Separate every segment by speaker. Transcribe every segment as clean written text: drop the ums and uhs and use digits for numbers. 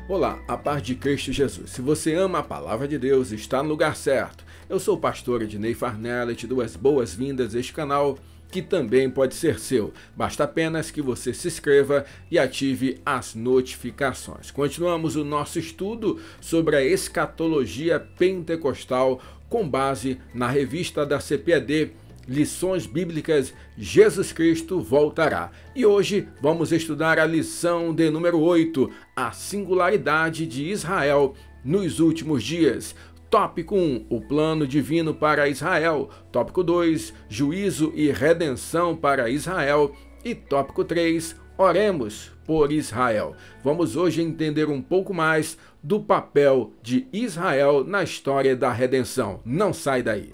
Speaker 1: Olá, a paz de Cristo Jesus. Se você ama a palavra de Deus, está no lugar certo. Eu sou o pastor Ednei Farnella e te dou as boas-vindas a este canal, que também pode ser seu. Basta apenas que você se inscreva e ative as notificações. Continuamos o nosso estudo sobre a escatologia pentecostal com base na revista da CPAD, Lições Bíblicas, Jesus Cristo Voltará. E hoje vamos estudar a lição de número 8, a singularidade de Israel nos últimos dias. Tópico 1, o plano divino para Israel. Tópico 2, juízo e redenção para Israel. E tópico 3, oremos por Israel. Vamos hoje entender um pouco mais do papel de Israel na história da redenção. Não sai daí.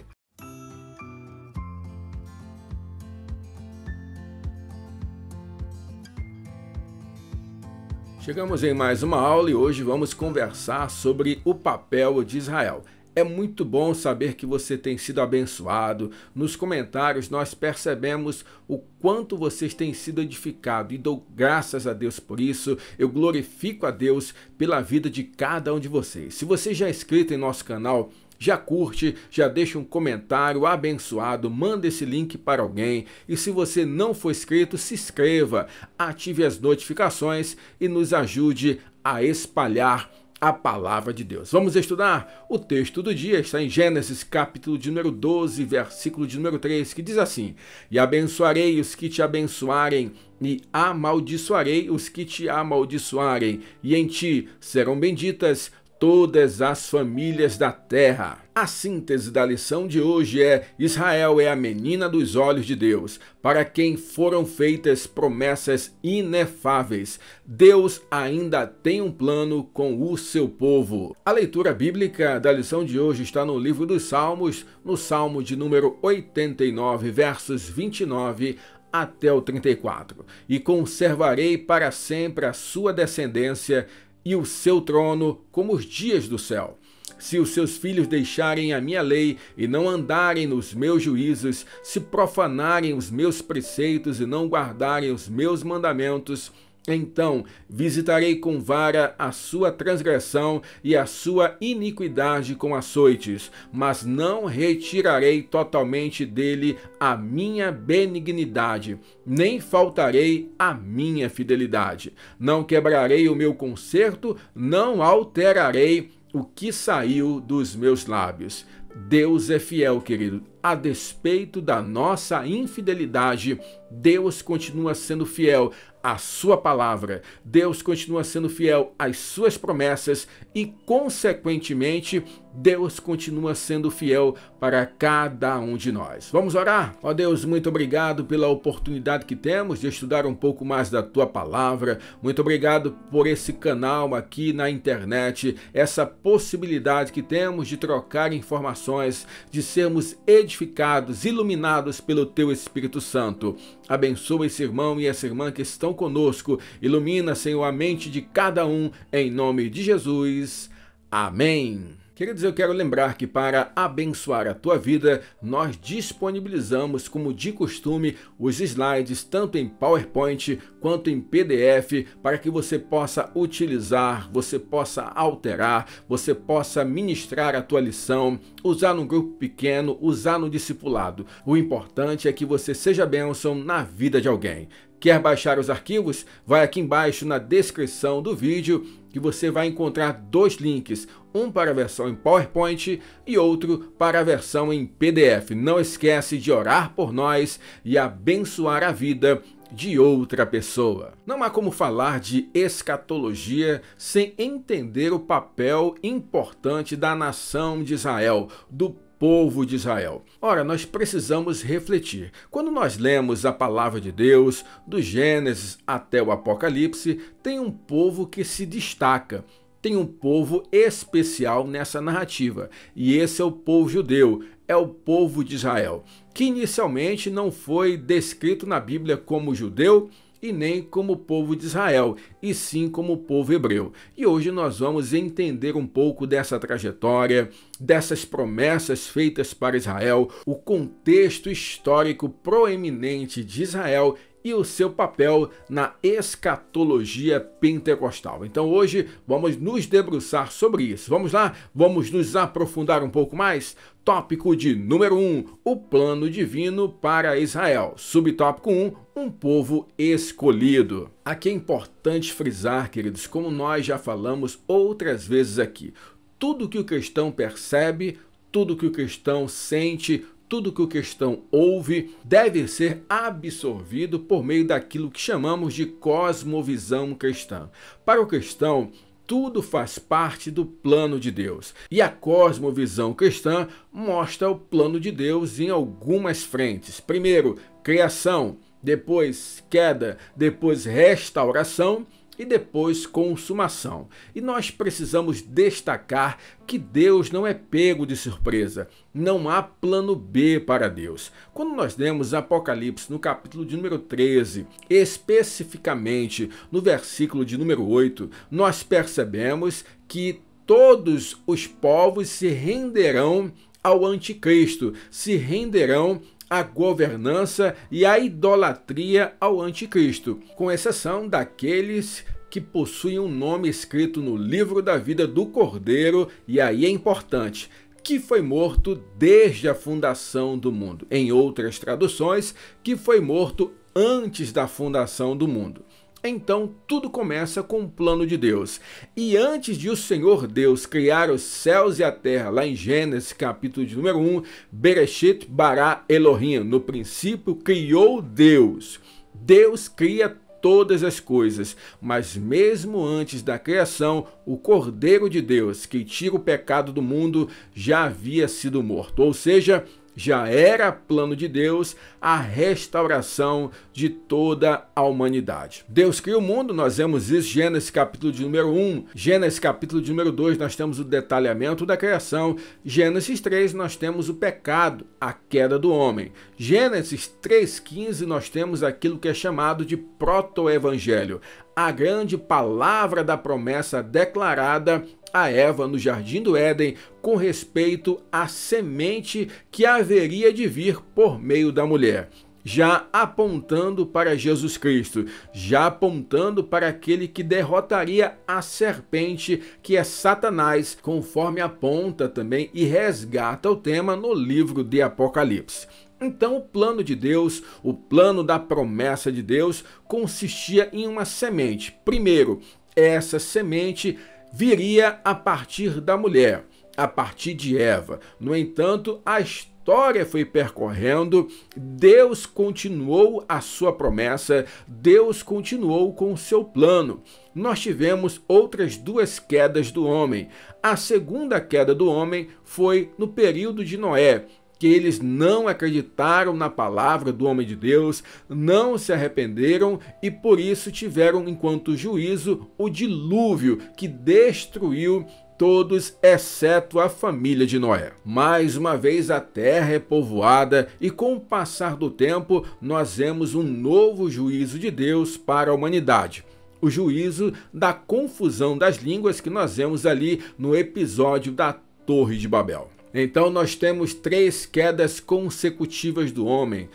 Speaker 1: Chegamos em mais uma aula e hoje vamos conversar sobre o papel de Israel. É muito bom saber que você tem sido abençoado. Nos comentários nós percebemos o quanto vocês têm sido edificados e dou graças a Deus por isso. Eu glorifico a Deus pela vida de cada um de vocês. Se você já é inscrito em nosso canal, já curte, já deixa um comentário abençoado, manda esse link para alguém. E se você não for inscrito, se inscreva, ative as notificações e nos ajude a espalhar a palavra de Deus. Vamos estudar? O texto do dia está em Gênesis, capítulo de número 12, versículo de número 3, que diz assim: E abençoarei os que te abençoarem, e amaldiçoarei os que te amaldiçoarem, e em ti serão benditas todas as famílias da terra. A síntese da lição de hoje é: Israel é a menina dos olhos de Deus, para quem foram feitas promessas inefáveis. Deus ainda tem um plano com o seu povo. A leitura bíblica da lição de hoje está no livro dos Salmos, no Salmo de número 89, versos 29 até o 34. E conservarei para sempre a sua descendência e o seu trono como os dias do céu. Se os seus filhos deixarem a minha lei e não andarem nos meus juízos, se profanarem os meus preceitos e não guardarem os meus mandamentos, então visitarei com vara a sua transgressão e a sua iniquidade com açoites, mas não retirarei totalmente dele a minha benignidade, nem faltarei a minha fidelidade. Não quebrarei o meu concerto, não alterarei o que saiu dos meus lábios. Deus é fiel, querido. A despeito da nossa infidelidade, Deus continua sendo fiel à sua palavra. Deus continua sendo fiel às suas promessas e, consequentemente, Deus continua sendo fiel para cada um de nós. Vamos orar? Ó Deus, muito obrigado pela oportunidade que temos de estudar um pouco mais da tua palavra. Muito obrigado por esse canal aqui na internet, essa possibilidade que temos de trocar informações, de sermos edificados, iluminados pelo teu Espírito Santo. Abençoa esse irmão e essa irmã que estão conosco. Ilumina, Senhor, a mente de cada um, em nome de Jesus. Amém. Queridos, eu quero lembrar que para abençoar a tua vida, nós disponibilizamos, como de costume, os slides tanto em PowerPoint quanto em PDF, para que você possa utilizar, você possa alterar, você possa ministrar a tua lição, usar no grupo pequeno, usar no discipulado. O importante é que você seja bênção na vida de alguém. Quer baixar os arquivos? Vai aqui embaixo na descrição do vídeo que você vai encontrar dois links, um para a versão em PowerPoint e outro para a versão em PDF. Não esquece de orar por nós e abençoar a vida de outra pessoa. Não há como falar de escatologia sem entender o papel importante da nação de Israel, do povo de Israel. Ora, nós precisamos refletir. Quando nós lemos a palavra de Deus, do Gênesis até o Apocalipse, tem um povo que se destaca. Tem um povo especial nessa narrativa. E esse é o povo judeu, é o povo de Israel, que inicialmente não foi descrito na Bíblia como judeu e nem como povo de Israel, e sim como povo hebreu. E hoje nós vamos entender um pouco dessa trajetória, dessas promessas feitas para Israel, o contexto histórico proeminente de Israel e o seu papel na escatologia pentecostal. Então hoje vamos nos debruçar sobre isso. Vamos lá? Vamos nos aprofundar um pouco mais? Tópico de número 1, o plano divino para Israel. Subtópico 1, um povo escolhido. Aqui é importante frisar, queridos, como nós já falamos outras vezes aqui, tudo que o cristão percebe, tudo que o cristão sente, tudo que o cristão ouve deve ser absorvido por meio daquilo que chamamos de cosmovisão cristã. Para o cristão, tudo faz parte do plano de Deus. E a cosmovisão cristã mostra o plano de Deus em algumas frentes. Primeiro, criação, depois queda, depois restauração e depois consumação. E nós precisamos destacar que Deus não é pego de surpresa. Não há plano B para Deus. Quando nós lemos Apocalipse no capítulo de número 13, especificamente no versículo de número 8, nós percebemos que todos os povos se renderão ao anticristo, se renderão à governança e à idolatria ao anticristo, com exceção daqueles que possuem um nome escrito no livro da vida do Cordeiro, e aí é importante, que foi morto desde a fundação do mundo. Em outras traduções, que foi morto antes da fundação do mundo. Então, tudo começa com o plano de Deus. E antes de o Senhor Deus criar os céus e a terra, lá em Gênesis, capítulo de número 1, Bereshit bara Elohim, no princípio criou Deus. Deus cria todas as coisas, mas mesmo antes da criação, o Cordeiro de Deus, que tira o pecado do mundo, já havia sido morto. Ou seja, já era plano de Deus a restauração de toda a humanidade. Deus cria o mundo, nós vemos isso, Gênesis capítulo de número 1, Gênesis capítulo de número 2, nós temos o detalhamento da criação, Gênesis 3, nós temos o pecado, a queda do homem. Gênesis 3,15, nós temos aquilo que é chamado de proto-evangelho, a grande palavra da promessa declarada a Eva no Jardim do Éden com respeito à semente que haveria de vir por meio da mulher, já apontando para Jesus Cristo, já apontando para aquele que derrotaria a serpente, que é Satanás, conforme aponta também e resgata o tema no livro de Apocalipse. Então, o plano de Deus, o plano da promessa de Deus, consistia em uma semente. Primeiro, essa semente viria a partir da mulher, a partir de Eva. No entanto, a história foi percorrendo, Deus continuou a sua promessa, Deus continuou com o seu plano. Nós tivemos outras duas quedas do homem. A segunda queda do homem foi no período de Noé, que eles não acreditaram na palavra do homem de Deus, não se arrependeram e por isso tiveram enquanto juízo o dilúvio que destruiu todos, exceto a família de Noé. Mais uma vez a terra é povoada e com o passar do tempo nós vemos um novo juízo de Deus para a humanidade. O juízo da confusão das línguas que nós vemos ali no episódio da Torre de Babel. Então nós temos três quedas consecutivas do homem,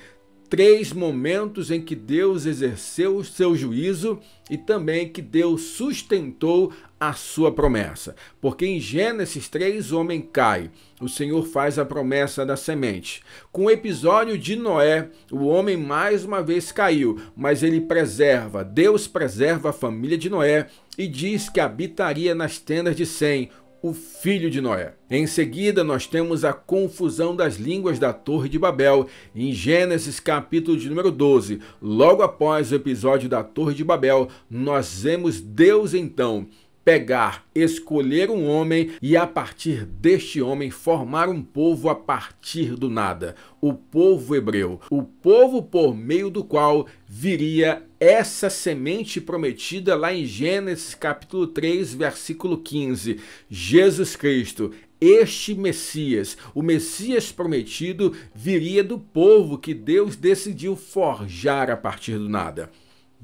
Speaker 1: três momentos em que Deus exerceu o seu juízo e também que Deus sustentou a sua promessa. Porque em Gênesis 3 o homem cai, o Senhor faz a promessa da semente. Com o episódio de Noé, o homem mais uma vez caiu, mas ele preserva, Deus preserva a família de Noé e diz que habitaria nas tendas de Sem, o filho de Noé. Em seguida, nós temos a confusão das línguas da Torre de Babel, em Gênesis capítulo de número 12. Logo após o episódio da Torre de Babel, nós vemos Deus então pegar, escolher um homem e a partir deste homem formar um povo a partir do nada, o povo hebreu, o povo por meio do qual viria essa semente prometida lá em Gênesis capítulo 3, versículo 15, Jesus Cristo. Este Messias, o Messias prometido, viria do povo que Deus decidiu forjar a partir do nada.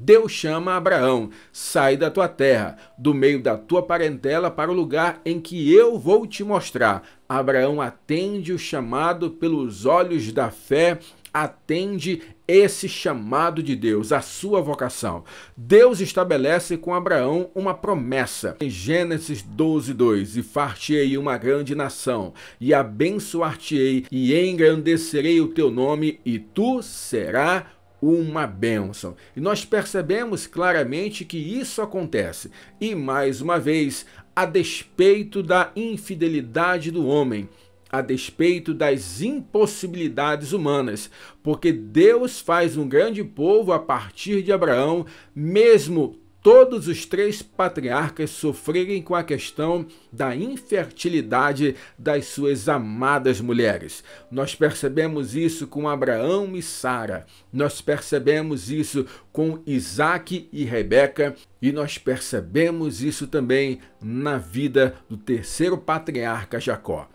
Speaker 1: Deus chama Abraão, sai da tua terra, do meio da tua parentela para o lugar em que eu vou te mostrar. Abraão atende o chamado pelos olhos da fé, atende esse chamado de Deus, a sua vocação. Deus estabelece com Abraão uma promessa. Em Gênesis 12:2, e far-te-ei uma grande nação, e abençoar-te-ei, e engrandecerei o teu nome, e tu serás uma bênção. E nós percebemos claramente que isso acontece. E mais uma vez, a despeito da infidelidade do homem, a despeito das impossibilidades humanas, porque Deus faz um grande povo a partir de Abraão, mesmo todos os 3 patriarcas sofrerem com a questão da infertilidade das suas amadas mulheres. Nós percebemos isso com Abraão e Sara, nós percebemos isso com Isaac e Rebeca, e nós percebemos isso também na vida do 3º patriarca Jacó.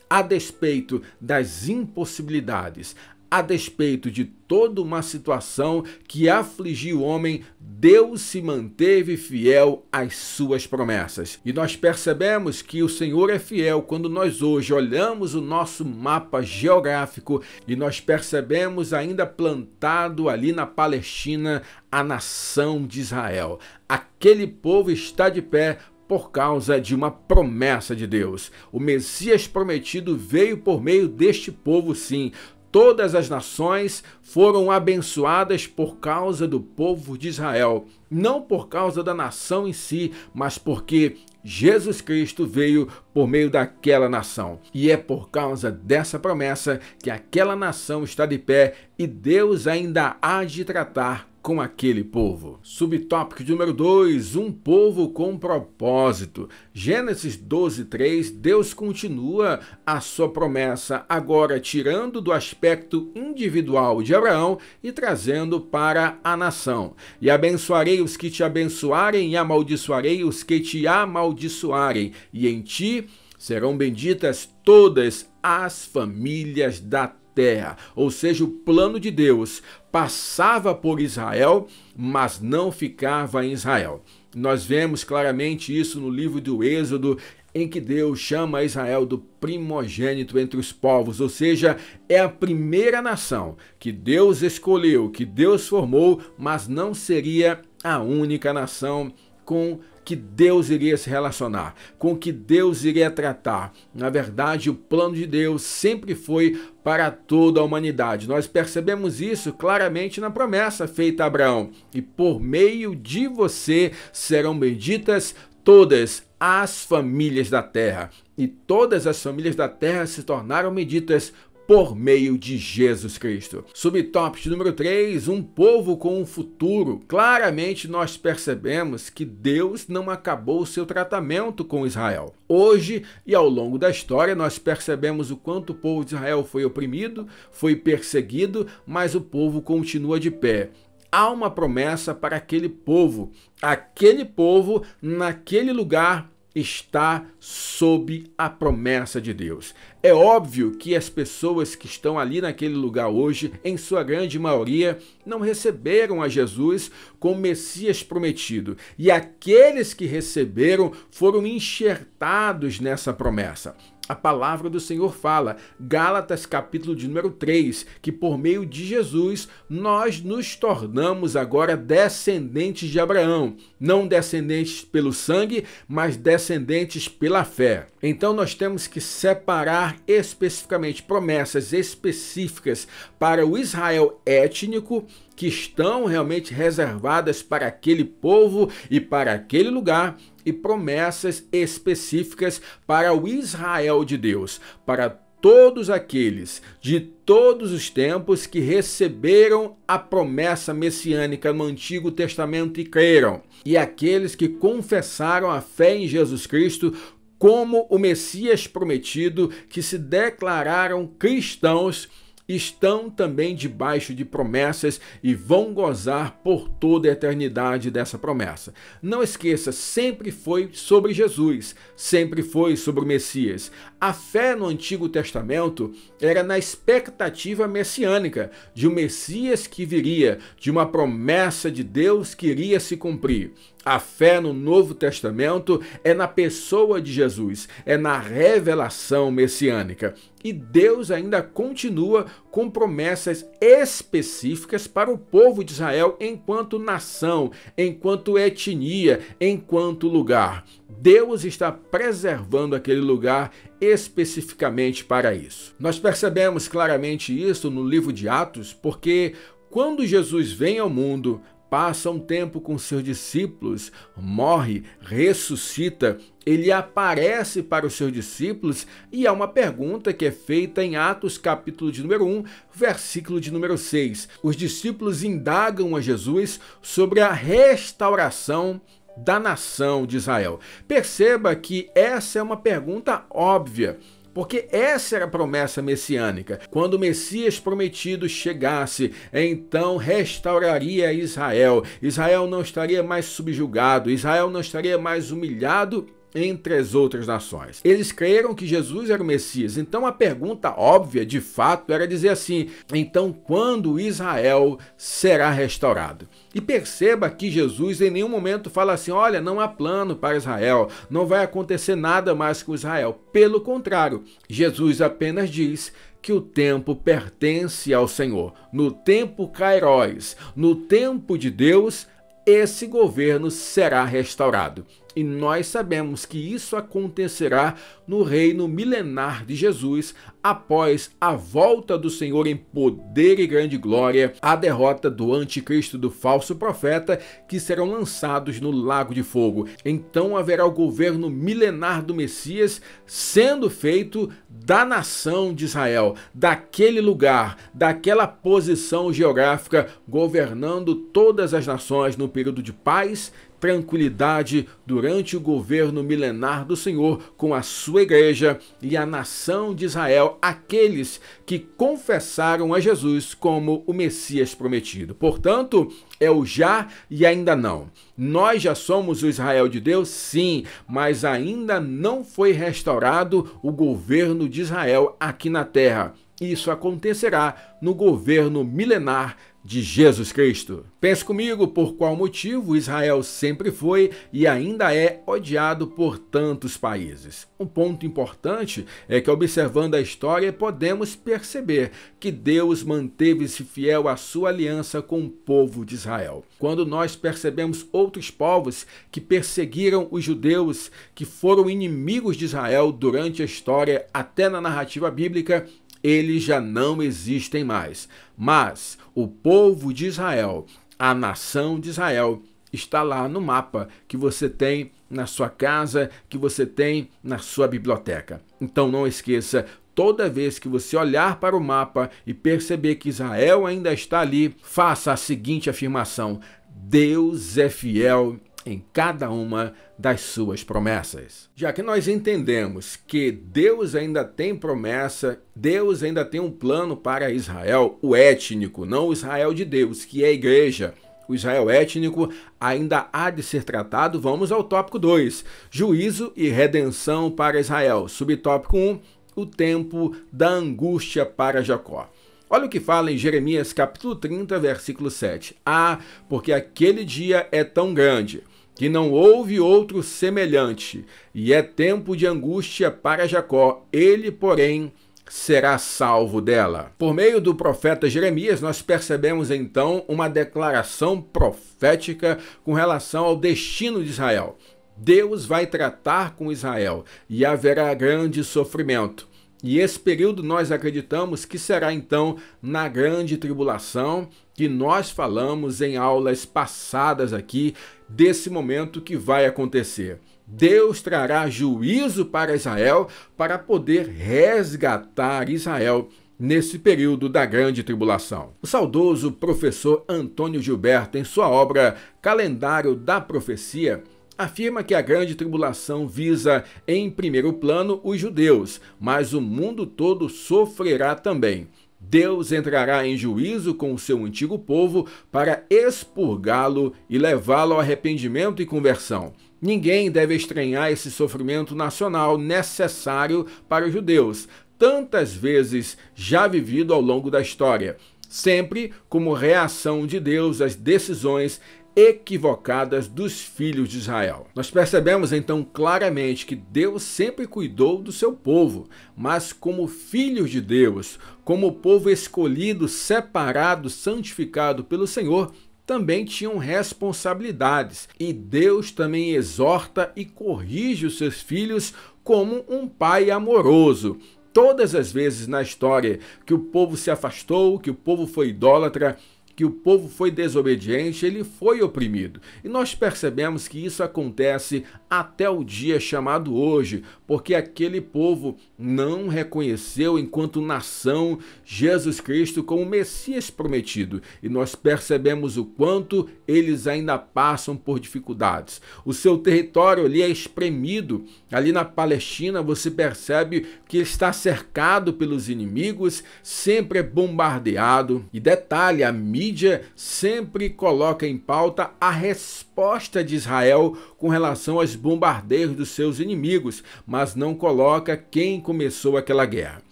Speaker 1: A despeito das impossibilidades, a despeito de toda uma situação que afligiu o homem, Deus se manteve fiel às suas promessas. E nós percebemos que o Senhor é fiel quando nós hoje olhamos o nosso mapa geográfico e nós percebemos ainda plantado ali na Palestina a nação de Israel. Aquele povo está de pé por causa de uma promessa de Deus. O Messias prometido veio por meio deste povo, sim. Todas as nações foram abençoadas por causa do povo de Israel. Não por causa da nação em si, mas porque Jesus Cristo veio por meio daquela nação. E é por causa dessa promessa que aquela nação está de pé e Deus ainda há de tratar com aquele povo. Subtópico número 2, um povo com propósito. Gênesis 12:3, Deus continua a sua promessa, agora tirando do aspecto individual de Abraão e trazendo para a nação. E abençoarei os que te abençoarem e amaldiçoarei os que te amaldiçoarem, e em ti serão benditas todas as famílias da terra. Ou seja, o plano de Deus passava por Israel, mas não ficava em Israel. Nós vemos claramente isso no livro do Êxodo, em que Deus chama Israel do primogênito entre os povos, ou seja, é a primeira nação que Deus escolheu, que Deus formou, mas não seria a única nação com que Deus iria se relacionar, com que Deus iria tratar. Na verdade, o plano de Deus sempre foi para toda a humanidade. Nós percebemos isso claramente na promessa feita a Abraão. E por meio de você serão benditas todas as famílias da terra. E todas as famílias da terra se tornaram benditas por meio de Jesus Cristo. Subtópico número 3, um povo com um futuro. Claramente nós percebemos que Deus não acabou o seu tratamento com Israel. Hoje e ao longo da história nós percebemos o quanto o povo de Israel foi oprimido, foi perseguido, mas o povo continua de pé. Há uma promessa para aquele povo. Aquele povo, naquele lugar, está sob a promessa de Deus. É óbvio que as pessoas que estão ali naquele lugar hoje, em sua grande maioria, não receberam a Jesus como Messias prometido. E aqueles que receberam foram enxertados nessa promessa. A palavra do Senhor fala, Gálatas capítulo de número 3, que por meio de Jesus nós nos tornamos agora descendentes de Abraão. Não descendentes pelo sangue, mas descendentes pela fé. Então nós temos que separar especificamente promessas específicas para o Israel étnico, que estão realmente reservadas para aquele povo e para aquele lugar, e promessas específicas para o Israel de Deus, para todos aqueles de todos os tempos que receberam a promessa messiânica no Antigo Testamento e creram, e aqueles que confessaram a fé em Jesus Cristo como o Messias prometido, que se declararam cristãos, estão também debaixo de promessas e vão gozar por toda a eternidade dessa promessa. Não esqueça, sempre foi sobre Jesus, sempre foi sobre o Messias. A fé no Antigo Testamento era na expectativa messiânica de um Messias que viria, de uma promessa de Deus que iria se cumprir. A fé no Novo Testamento é na pessoa de Jesus, é na revelação messiânica. E Deus ainda continua com promessas específicas para o povo de Israel enquanto nação, enquanto etnia, enquanto lugar. Deus está preservando aquele lugar especificamente para isso. Nós percebemos claramente isso no livro de Atos, porque quando Jesus vem ao mundo, passa um tempo com seus discípulos, morre, ressuscita, ele aparece para os seus discípulos e há uma pergunta que é feita em Atos capítulo de número 1, versículo de número 6. Os discípulos indagam a Jesus sobre a restauração da nação de Israel. Perceba que essa é uma pergunta óbvia, porque essa era a promessa messiânica. Quando o Messias prometido chegasse, então restauraria Israel. Israel não estaria mais subjugado, Israel não estaria mais humilhado entre as outras nações. Eles creram que Jesus era o Messias. Então a pergunta óbvia, de fato, era dizer assim: então quando Israel será restaurado? E perceba que Jesus em nenhum momento fala assim: olha, não há plano para Israel, não vai acontecer nada mais com Israel. Pelo contrário, Jesus apenas diz que o tempo pertence ao Senhor. No tempo Kairos, no tempo de Deus, esse governo será restaurado. E nós sabemos que isso acontecerá no reino milenar de Jesus, após a volta do Senhor em poder e grande glória, a derrota do anticristo, do falso profeta, que serão lançados no lago de fogo. Então haverá o governo milenar do Messias sendo feito da nação de Israel, daquele lugar, daquela posição geográfica, governando todas as nações no período de paz, tranquilidade durante o governo milenar do Senhor com a sua igreja e a nação de Israel, aqueles que confessaram a Jesus como o Messias prometido. Portanto, é o já e ainda não. Nós já somos o Israel de Deus, sim, mas ainda não foi restaurado o governo de Israel aqui na terra. Isso acontecerá no governo milenar de Jesus Cristo. Pense comigo por qual motivo Israel sempre foi e ainda é odiado por tantos países. Um ponto importante é que, observando a história, podemos perceber que Deus manteve-se fiel à sua aliança com o povo de Israel. Quando nós percebemos outros povos que perseguiram os judeus, que foram inimigos de Israel durante a história, até na narrativa bíblica, eles já não existem mais. Mas o povo de Israel, a nação de Israel, está lá no mapa que você tem na sua casa, que você tem na sua biblioteca. Então não esqueça, toda vez que você olhar para o mapa e perceber que Israel ainda está ali, faça a seguinte afirmação: Deus é fiel em cada uma das suas promessas. Já que nós entendemos que Deus ainda tem promessa, Deus ainda tem um plano para Israel, o étnico, não o Israel de Deus, que é a igreja. O Israel étnico ainda há de ser tratado. Vamos ao tópico 2, juízo e redenção para Israel. Subtópico 1, o tempo da angústia para Jacó. Olha o que fala em Jeremias capítulo 30, versículo 7. Ah, porque aquele dia é tão grande, que não houve outro semelhante, e é tempo de angústia para Jacó, ele, porém, será salvo dela. Por meio do profeta Jeremias, nós percebemos então uma declaração profética com relação ao destino de Israel. Deus vai tratar com Israel e haverá grande sofrimento. E esse período nós acreditamos que será então na grande tribulação, que nós falamos em aulas passadas aqui, desse momento que vai acontecer. Deus trará juízo para Israel para poder resgatar Israel nesse período da grande tribulação. O saudoso professor Antônio Gilberto, em sua obra Calendário da Profecia, afirma que a grande tribulação visa, em primeiro plano, os judeus, mas o mundo todo sofrerá também. Deus entrará em juízo com o seu antigo povo para expurgá-lo e levá-lo ao arrependimento e conversão. Ninguém deve estranhar esse sofrimento nacional necessário para os judeus, tantas vezes já vivido ao longo da história, sempre como reação de Deus às decisões equivocadas dos filhos de Israel. Nós percebemos então claramente que Deus sempre cuidou do seu povo, mas como filhos de Deus, como povo escolhido, separado, santificado pelo Senhor, também tinham responsabilidades. E Deus também exorta e corrige os seus filhos como um pai amoroso. Todas as vezes na história que o povo se afastou, que o povo foi idólatra, que o povo foi desobediente, ele foi oprimido. E nós percebemos que isso acontece até o dia chamado hoje, porque aquele povo não reconheceu enquanto nação Jesus Cristo como Messias prometido. E nós percebemos o quanto eles ainda passam por dificuldades. O seu território ali é espremido. Ali na Palestina você percebe que está cercado pelos inimigos, sempre é bombardeado. E detalhe, a mídia sempre coloca em pauta a resposta de Israel com relação aos bombardeios dos seus inimigos, mas não coloca quem começou aquela guerra.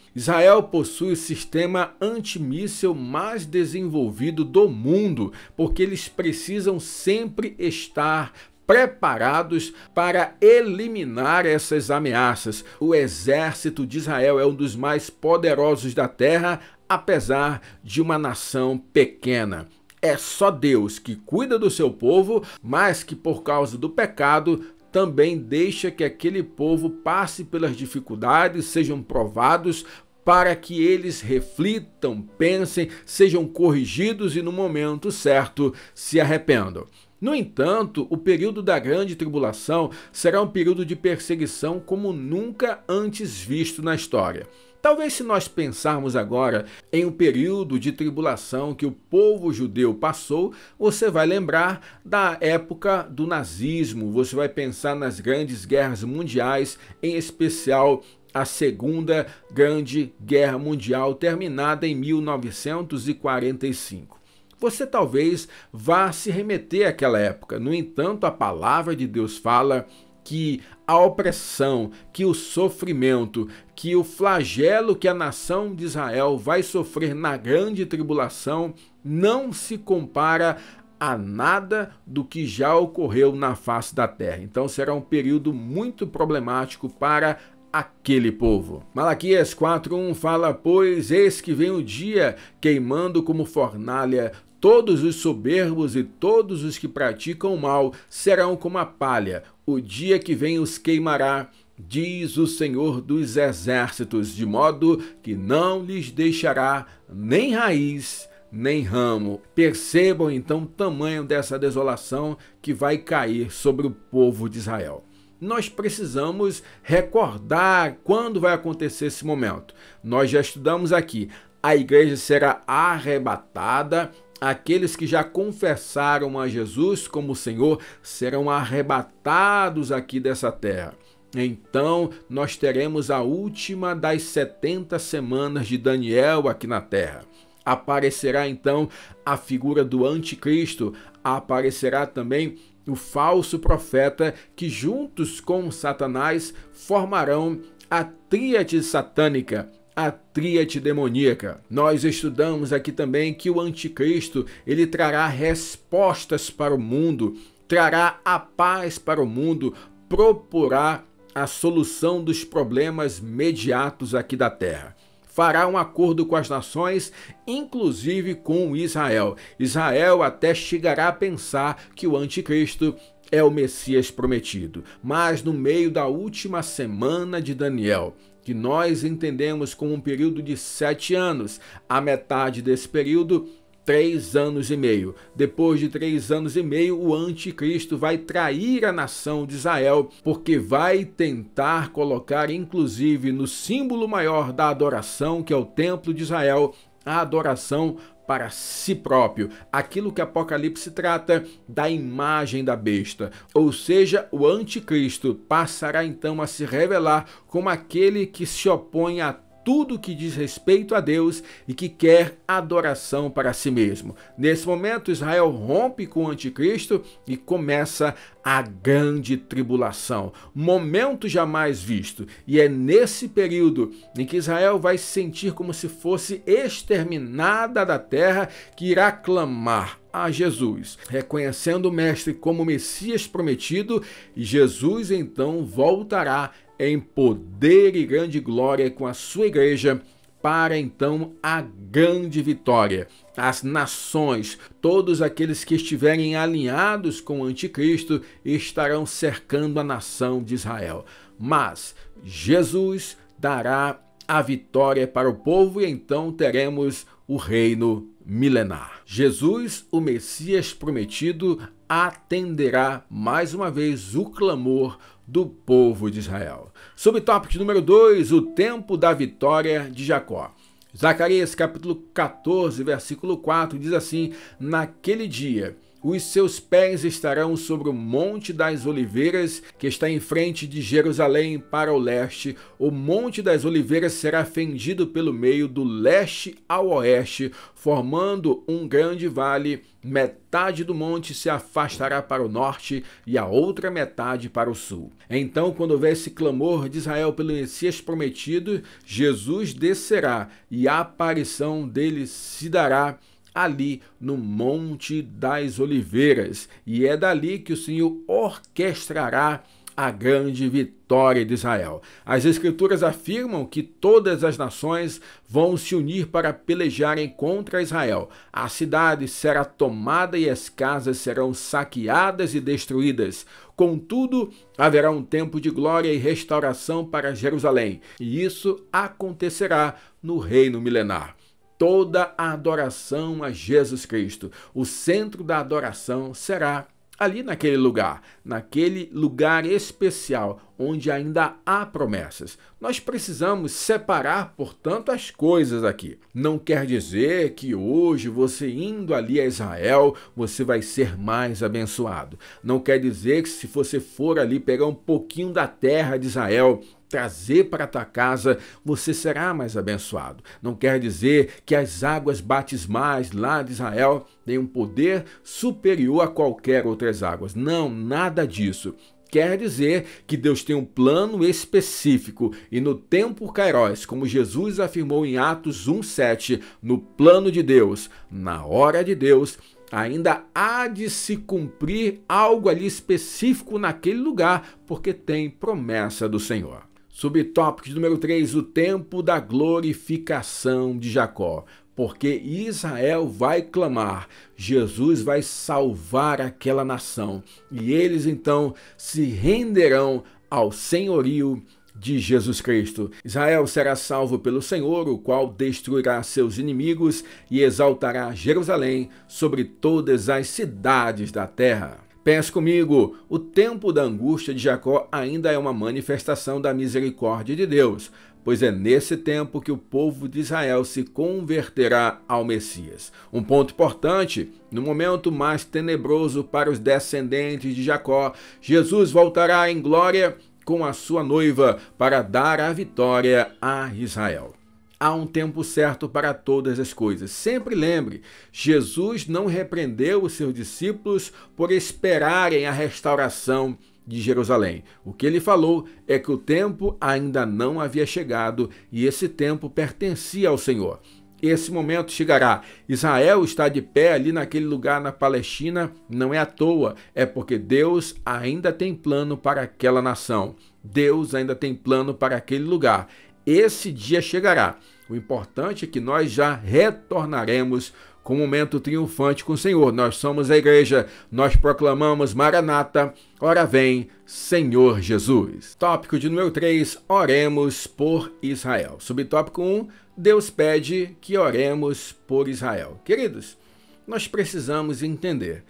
Speaker 1: Israel possui o sistema antimíssil mais desenvolvido do mundo, porque eles precisam sempre estar preparados para eliminar essas ameaças. O exército de Israel é um dos mais poderosos da terra, apesar de uma nação pequena. É só Deus que cuida do seu povo, mas que por causa do pecado também deixa que aquele povo passe pelas dificuldades, sejam provados, para que eles reflitam, pensem, sejam corrigidos e no momento certo se arrependam. No entanto, o período da grande tribulação será um período de perseguição como nunca antes visto na história. Talvez se nós pensarmos agora em um período de tribulação que o povo judeu passou, você vai lembrar da época do nazismo, você vai pensar nas grandes guerras mundiais, em especial a Segunda Grande Guerra Mundial, terminada em 1945. Você talvez vá se remeter àquela época. No entanto, a palavra de Deus fala que a opressão, que o sofrimento, que o flagelo que a nação de Israel vai sofrer na grande tribulação não se compara a nada do que já ocorreu na face da terra. Então será um período muito problemático para aquele povo. Malaquias 4:1 fala: pois eis que vem o dia queimando como fornalha, todos os soberbos e todos os que praticam o mal serão como a palha. O dia que vem os queimará, diz o Senhor dos Exércitos, de modo que não lhes deixará nem raiz, nem ramo. Percebam então o tamanho dessa desolação que vai cair sobre o povo de Israel. Nós precisamos recordar quando vai acontecer esse momento. Nós já estudamos aqui. A igreja será arrebatada. Aqueles que já confessaram a Jesus como Senhor serão arrebatados aqui dessa terra. Então, nós teremos a última das 70 semanas de Daniel aqui na terra. Aparecerá então a figura do anticristo, aparecerá também o falso profeta, que juntos com Satanás formarão a tríade satânica, a tríade demoníaca. Nós estudamos aqui também que o anticristo, ele trará respostas para o mundo, trará a paz para o mundo, proporá a solução dos problemas imediatos aqui da terra. Fará um acordo com as nações, inclusive com Israel. Israel até chegará a pensar que o anticristo é o Messias prometido. Mas no meio da última semana de Daniel, que nós entendemos como um período de 7 anos, a metade desse período, 3 anos e meio. Depois de 3 anos e meio, o anticristo vai trair a nação de Israel, porque vai tentar colocar, inclusive, no símbolo maior da adoração, que é o templo de Israel, a adoração para si próprio, aquilo que Apocalipse trata da imagem da besta. Ou seja, o anticristo passará então a se revelar como aquele que se opõe a tudo que diz respeito a Deus e que quer adoração para si mesmo. Nesse momento, Israel rompe com o anticristo e começa a grande tribulação, momento jamais visto. E é nesse período em que Israel vai se sentir como se fosse exterminada da terra, que irá clamar: a Jesus, reconhecendo o Mestre como Messias prometido, e Jesus então voltará em poder e grande glória com a sua igreja, para então a grande vitória. As nações, todos aqueles que estiverem alinhados com o anticristo, estarão cercando a nação de Israel. Mas Jesus dará a vitória para o povo e então teremos o reino milenar. Jesus, o Messias prometido, atenderá mais uma vez o clamor do povo de Israel. Subtópico número 2, o tempo da vitória de Jacó. Zacarias capítulo 14, versículo 4 diz assim: naquele dia os seus pés estarão sobre o Monte das Oliveiras, que está em frente de Jerusalém para o leste. O Monte das Oliveiras será fendido pelo meio do leste ao oeste, formando um grande vale. Metade do monte se afastará para o norte e a outra metade para o sul. Então, quando houver esse clamor de Israel pelo Messias prometido, Jesus descerá e a aparição dele se dará ali no Monte das Oliveiras, e é dali que o Senhor orquestrará a grande vitória de Israel. As Escrituras afirmam que todas as nações vão se unir para pelejarem contra Israel. A cidade será tomada e as casas serão saqueadas e destruídas. Contudo, haverá um tempo de glória e restauração para Jerusalém, e isso acontecerá no reino milenar. Toda a adoração a Jesus Cristo, o centro da adoração será ali naquele lugar especial, onde ainda há promessas. Nós precisamos separar, portanto, as coisas aqui. Não quer dizer que hoje, você indo ali a Israel, você vai ser mais abençoado. Não quer dizer que se você for ali pegar um pouquinho da terra de Israel, trazer para a tua casa, você será mais abençoado. Não quer dizer que as águas batismais lá de Israel têm um poder superior a qualquer outras águas. Não, nada disso. Quer dizer que Deus tem um plano específico e no tempo kairos, como Jesus afirmou em Atos 1:7, no plano de Deus, na hora de Deus, ainda há de se cumprir algo ali específico naquele lugar, porque tem promessa do Senhor. Subtópico número 3, o tempo da glorificação de Jacó. Porque Israel vai clamar, Jesus vai salvar aquela nação. E eles então se renderão ao senhorio de Jesus Cristo. Israel será salvo pelo Senhor, o qual destruirá seus inimigos e exaltará Jerusalém sobre todas as cidades da terra. Pense comigo, o tempo da angústia de Jacó ainda é uma manifestação da misericórdia de Deus, pois é nesse tempo que o povo de Israel se converterá ao Messias. Um ponto importante, no momento mais tenebroso para os descendentes de Jacó, Jesus voltará em glória com a sua noiva para dar a vitória a Israel. Há um tempo certo para todas as coisas. Sempre lembre, Jesus não repreendeu os seus discípulos por esperarem a restauração de Jerusalém. O que ele falou é que o tempo ainda não havia chegado e esse tempo pertencia ao Senhor. Esse momento chegará. Israel está de pé ali naquele lugar na Palestina, não é à toa, é porque Deus ainda tem plano para aquela nação. Deus ainda tem plano para aquele lugar. Esse dia chegará. O importante é que nós já retornaremos com um momento triunfante com o Senhor. Nós somos a igreja, nós proclamamos Maranata, ora vem, Senhor Jesus. Tópico de número 3, oremos por Israel. Subtópico 1, Deus pede que oremos por Israel. Queridos, nós precisamos entender,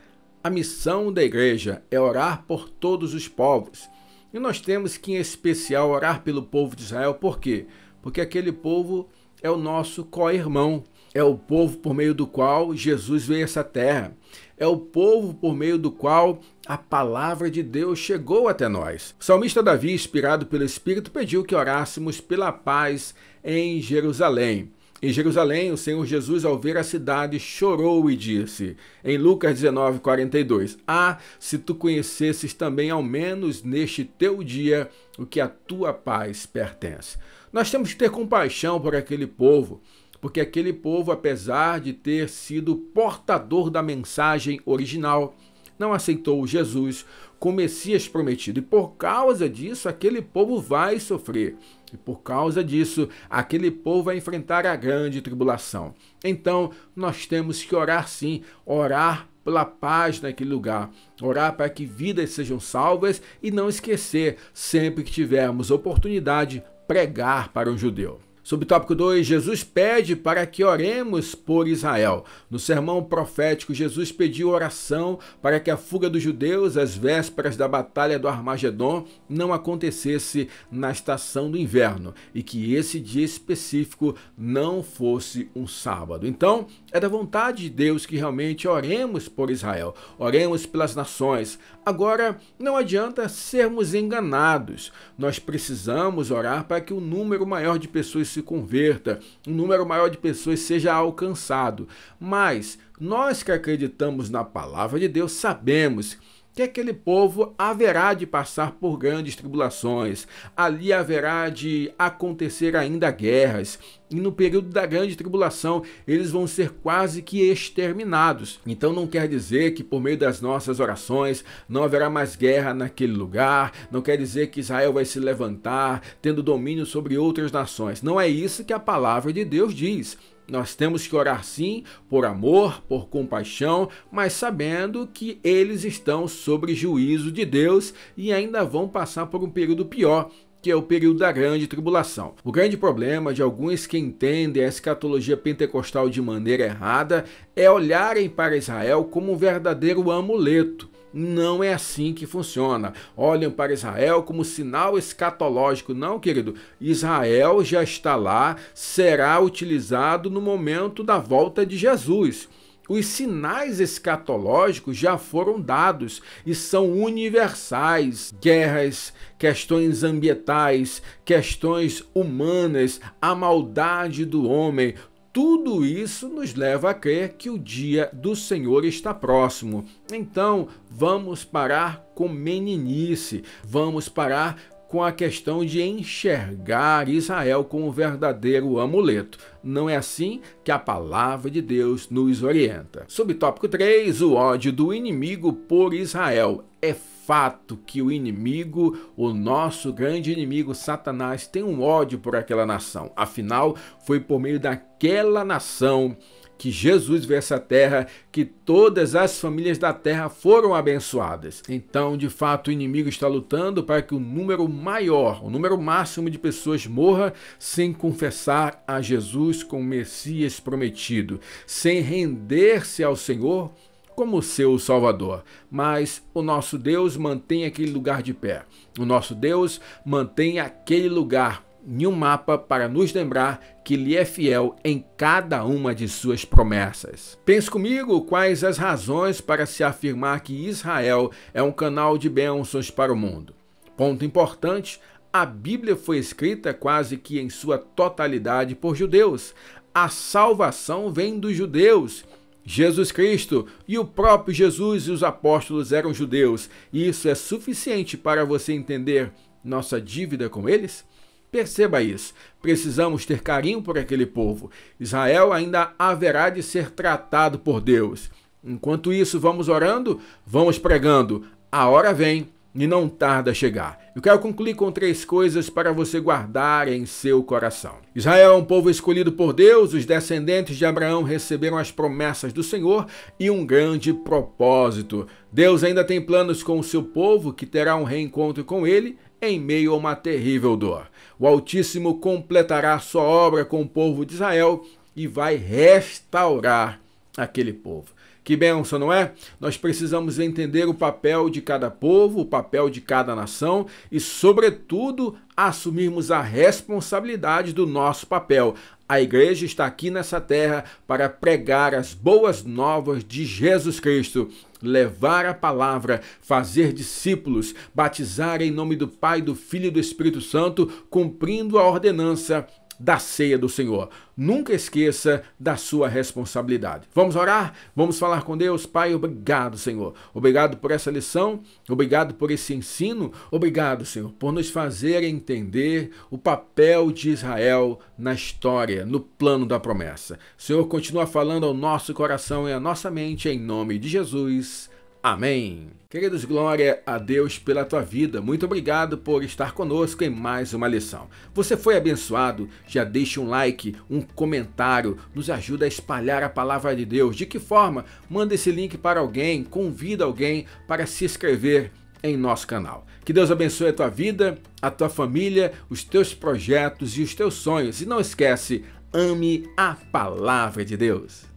Speaker 1: a missão da igreja é orar por todos os povos. E nós temos que, em especial, orar pelo povo de Israel. Por quê? Porque aquele povo é o nosso co-irmão. É o povo por meio do qual Jesus veio a essa terra. É o povo por meio do qual a palavra de Deus chegou até nós. O salmista Davi, inspirado pelo Espírito, pediu que orássemos pela paz em Jerusalém. Em Jerusalém, o Senhor Jesus, ao ver a cidade, chorou e disse, em Lucas 19:42, se tu conhecesses também, ao menos neste teu dia, o que a tua paz pertence. Nós temos que ter compaixão por aquele povo, porque aquele povo, apesar de ter sido portador da mensagem original, não aceitou Jesus como Messias prometido. E por causa disso, aquele povo vai sofrer. E por causa disso, aquele povo vai enfrentar a grande tribulação. Então, nós temos que orar sim, orar pela paz naquele lugar, orar para que vidas sejam salvas e não esquecer, sempre que tivermos oportunidade, pregar para um judeu. Subtópico 2, Jesus pede para que oremos por Israel. No sermão profético, Jesus pediu oração para que a fuga dos judeus às vésperas da batalha do Armagedon não acontecesse na estação do inverno e que esse dia específico não fosse um sábado. Então, é da vontade de Deus que realmente oremos por Israel, oremos pelas nações. Agora, não adianta sermos enganados. Nós precisamos orar para que um número maior de pessoas se converta, um número maior de pessoas seja alcançado. Mas nós que acreditamos na palavra de Deus sabemos que aquele povo haverá de passar por grandes tribulações, ali haverá de acontecer ainda guerras, e no período da grande tribulação eles vão ser quase que exterminados. Então não quer dizer que por meio das nossas orações não haverá mais guerra naquele lugar, não quer dizer que Israel vai se levantar, tendo domínio sobre outras nações. Não é isso que a palavra de Deus diz. Nós temos que orar sim, por amor, por compaixão, mas sabendo que eles estão sob juízo de Deus e ainda vão passar por um período pior, que é o período da grande tribulação. O grande problema de alguns que entendem a escatologia pentecostal de maneira errada é olharem para Israel como um verdadeiro amuleto. Não é assim que funciona. Olham para Israel como sinal escatológico. Não, querido. Israel já está lá, será utilizado no momento da volta de Jesus. Os sinais escatológicos já foram dados e são universais. Guerras, questões ambientais, questões humanas, a maldade do homem. Tudo isso nos leva a crer que o dia do Senhor está próximo. Então, vamos parar com meninice, vamos parar com a questão de enxergar Israel como um verdadeiro amuleto. Não é assim que a palavra de Deus nos orienta. Subtópico 3, o ódio do inimigo por Israel. É fato que o inimigo, o nosso grande inimigo, Satanás, tem um ódio por aquela nação. Afinal, foi por meio daquela nação que Jesus veio a essa terra, que todas as famílias da terra foram abençoadas. Então, de fato, o inimigo está lutando para que o número maior, o número máximo de pessoas morra sem confessar a Jesus como Messias prometido, sem render-se ao Senhor como seu Salvador. Mas o nosso Deus mantém aquele lugar de pé. O nosso Deus mantém aquele lugar em um mapa para nos lembrar que Ele é fiel em cada uma de suas promessas. Pense comigo quais as razões para se afirmar que Israel é um canal de bênçãos para o mundo. Ponto importante, a Bíblia foi escrita quase que em sua totalidade por judeus. A salvação vem dos judeus. Jesus Cristo e o próprio Jesus e os apóstolos eram judeus. E isso é suficiente para você entender nossa dívida com eles? Perceba isso. Precisamos ter carinho por aquele povo. Israel ainda haverá de ser tratado por Deus. Enquanto isso, vamos orando, vamos pregando. A hora vem e não tarda a chegar. Eu quero concluir com 3 coisas para você guardar em seu coração. Israel é um povo escolhido por Deus, os descendentes de Abraão receberam as promessas do Senhor e um grande propósito. Deus ainda tem planos com o seu povo, que terá um reencontro com ele em meio a uma terrível dor. O Altíssimo completará sua obra com o povo de Israel e vai restaurar aquele povo. Que bênção, não é? Nós precisamos entender o papel de cada povo, o papel de cada nação e, sobretudo, assumirmos a responsabilidade do nosso papel. A igreja está aqui nessa terra para pregar as boas novas de Jesus Cristo, levar a palavra, fazer discípulos, batizar em nome do Pai, do Filho e do Espírito Santo, cumprindo a ordenança: da ceia do Senhor. Nunca esqueça da sua responsabilidade. Vamos orar? Vamos falar com Deus? Pai, obrigado, Senhor. Obrigado por essa lição, obrigado por esse ensino, obrigado, Senhor, por nos fazer entender o papel de Israel na história, no plano da promessa. Senhor, continua falando ao nosso coração e à nossa mente, em nome de Jesus. Amém. Queridos, glória a Deus pela tua vida. Muito obrigado por estar conosco em mais uma lição. Você foi abençoado? Já deixe um like, um comentário, nos ajuda a espalhar a palavra de Deus. De que forma? Manda esse link para alguém, convida alguém para se inscrever em nosso canal. Que Deus abençoe a tua vida, a tua família, os teus projetos e os teus sonhos. E não esquece, ame a palavra de Deus.